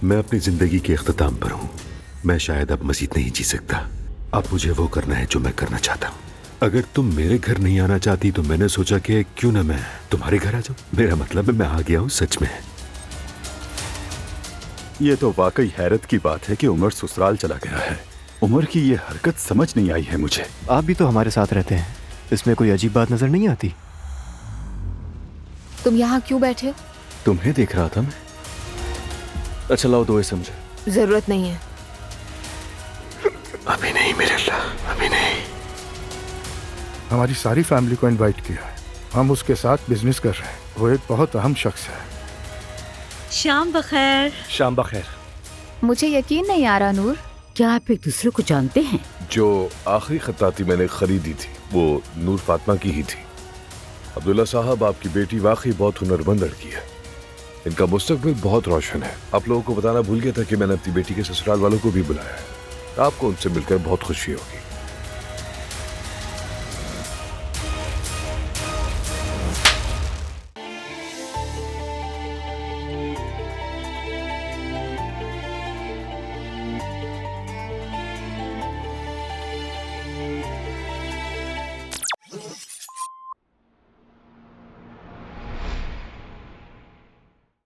मैं अपनी जिंदगी के इख्तिताम पर हूँ। मैं शायद अब मजीद नहीं जी सकता। अब मुझे वो करना है जो मैं करना चाहता हूँ। अगर तुम मेरे घर नहीं आना चाहती तो मैंने सोचा कि क्यों ना मैं तुम्हारे घर आ जाऊँ। मेरा मतलब है मैं आ गया हूँ सच में। ये तो वाकई हैरत की बात है कि उमर ससुराल चला गया है। उमर की ये हरकत समझ नहीं आई है मुझे। आप भी तो हमारे साथ रहते हैं, इसमें कोई अजीब बात नजर नहीं आती। तुम यहाँ क्यों बैठे हो? तुम्हें देख रहा था मैं। अच्छा लाओ दो समझे। जरूरत नहीं है। अभी नहीं मेरे अल्लाह, अभी नहीं। हमारी सारी फैमिली को इनवाइट किया है। हम उसके साथ बिजनेस कर रहे हैं। वो एक बहुत अहम शख्स है। शाम बखैर। शाम बखैर। मुझे यकीन नहीं आ रहा नूर। क्या आप एक दूसरे को जानते हैं? जो आखिरी खत्ताती मैंने खरीदी थी वो नूर फातिमा की ही थी। अब्दुल्ला साहब, आपकी बेटी वाकई बहुत हुनरमंद लड़की है। इनका मुस्तकबिल बहुत रोशन है। आप लोगों को बताना भूल गया था कि मैंने अपनी बेटी के ससुराल वालों को भी बुलाया है। आपको उनसे मिलकर बहुत खुशी होगी।